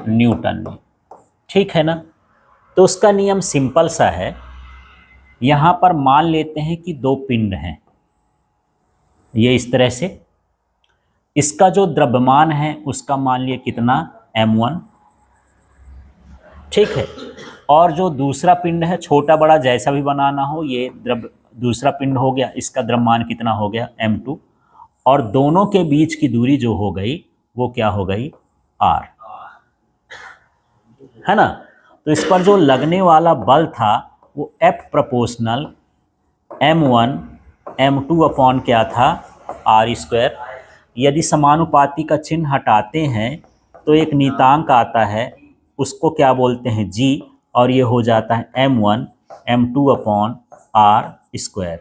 Newton ने। ठीक है ना। तो उसका नियम सिंपल सा है। यहाँ पर मान लेते हैं कि दो पिंड हैं, ये इस तरह से। इसका जो द्रव्यमान है उसका मान लिया कितना, m1। ठीक है। और जो दूसरा पिंड है, छोटा बड़ा जैसा भी बनाना हो, ये दूसरा पिंड हो गया, इसका द्रव्यमान कितना हो गया, m2। और दोनों के बीच की दूरी जो हो गई वो क्या हो गई, r, है ना। तो इस पर जो लगने वाला बल था वो F proportional m1 m2 upon क्या था, r²। यदि समानुपाती का चिन्ह हटाते हैं तो एक नियतांक आता है, उसको क्या बोलते हैं, g, और ये हो जाता है m1 m2 अपॉन r²।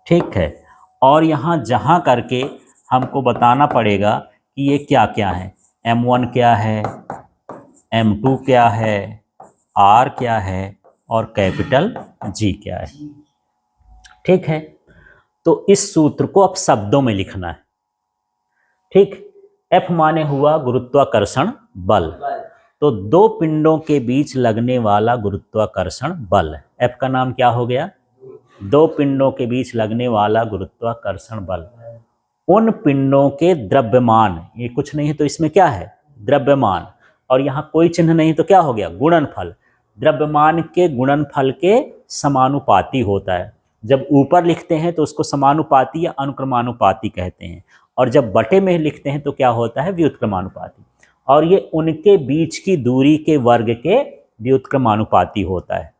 ठीक है। और यहाँ जहाँ करके हमको बताना पड़ेगा कि ये क्या क्या है, m1 क्या है, m2 क्या है, r क्या है, और कैपिटल G क्या है। ठीक है। तो इस सूत्र को अब शब्दों में लिखना है। ठीक। F माने हुआ गुरुत्वाकर्षण बल, तो दो पिंडों के बीच लगने वाला गुरुत्वाकर्षण बल। F का नाम क्या हो गया, दो पिंडों के बीच लगने वाला गुरुत्वाकर्षण बल। उन पिंडों के द्रव्यमान, ये कुछ नहीं है तो इसमें क्या है, द्रव्यमान, और यहाँ कोई चिन्ह नहीं तो क्या हो गया, गुणनफल। द्रव्यमान के गुणनफल के समानुपाती होता है। जब ऊपर लिखते हैं तो उसको समानुपाती या अनुक्रमानुपाती कहते हैं, और जब बटे में लिखते हैं तो क्या होता है, व्युत्क्रमानुपाती। और ये उनके बीच की दूरी के वर्ग के व्युत्क्रमानुपाती होता है।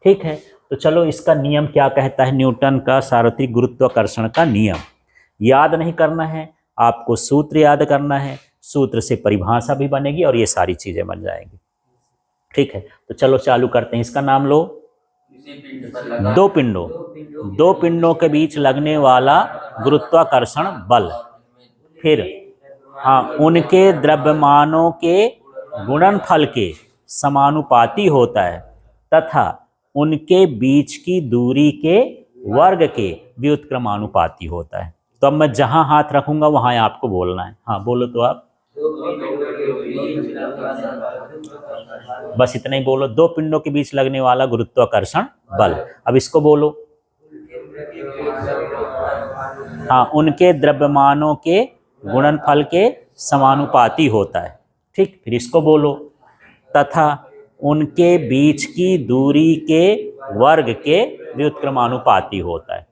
ठीक है। तो चलो इसका नियम क्या कहता है, न्यूटन का सार्वत्रिक गुरुत्वाकर्षण का नियम। याद नहीं करना है आपको, सूत्र याद करना है, सूत्र से परिभाषा भी बनेगी और ये सारी चीजें बन जाएंगी। ठीक है। तो चलो चालू करते हैं। इसका नाम लो, दो पिंडों के बीच लगने वाला गुरुत्वाकर्षण बल। फिर हाँ, उनके द्रव्यमानों के गुणनफल के समानुपाती होता है तथा उनके बीच की दूरी के वर्ग के व्युत्क्रमानुपाती होता है। तो अब मैं जहां हाथ रखूंगा वहां आपको बोलना है। हाँ बोलो तो आप, बस इतना ही बोलो, दो पिंडों के बीच लगने वाला गुरुत्वाकर्षण बल। अब इसको बोलो, हाँ, उनके द्रव्यमानों के गुणनफल के समानुपाती होता है। ठीक। फिर इसको बोलो, तथा उनके बीच की दूरी के वर्ग के व्युत्क्रमानुपाती होता है।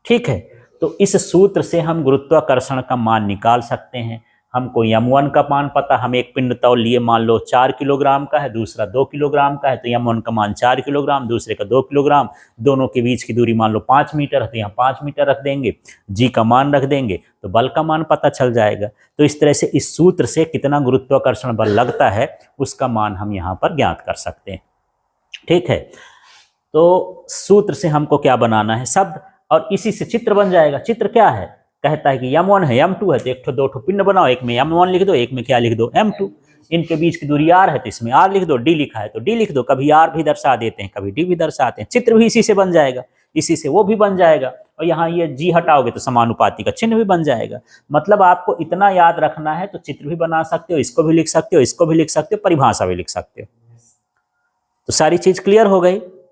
ठीक है। तो इस सूत्र से हम गुरुत्वाकर्षण का मान निकाल सकते हैं। हमको m1 का मान पता, हम एक पिंड तौल लिए, मान लो 4 किलोग्राम का है, दूसरा 2 किलोग्राम का है, तो m1 का मान 4 किलोग्राम, दूसरे का 2 किलोग्राम। दोनों के बीच की दूरी मान लो 5 मीटर है, तो यहाँ 5 मीटर रख देंगे, g का मान रख देंगे, तो बल का मान पता चल जाएगा। तो इस तरह से इस सूत्र से कितना गुरुत्वाकर्षण बल लगता है उसका मान हम यहाँ पर ज्ञात कर सकते हैं। ठीक है। तो सूत्र से हमको क्या बनाना है, शब्द, और इसी से चित्र बन जाएगा। चित्र क्या है, कहता है कि m1 है m2 है, तो एक दो पिंड बनाओ, एक में m1 लिख दो, एक में क्या लिख दो, m2। इनके बीच की दूरी r है तो इसमें r लिख दो, d लिखा है तो d लिख दो। कभी r भी दर्शा देते हैं, कभी d भी दर्शाते हैं। चित्र भी इसी से बन जाएगा, इसी से वो भी बन जाएगा, और यहाँ ये g हटाओगे तो समानुपाती का चिन्ह भी बन जाएगा। मतलब आपको इतना याद रखना है तो चित्र भी बना सकते हो, इसको भी लिख सकते हो, इसको भी लिख सकते हो, परिभाषा भी लिख सकते हो। तो सारी चीज क्लियर हो गई।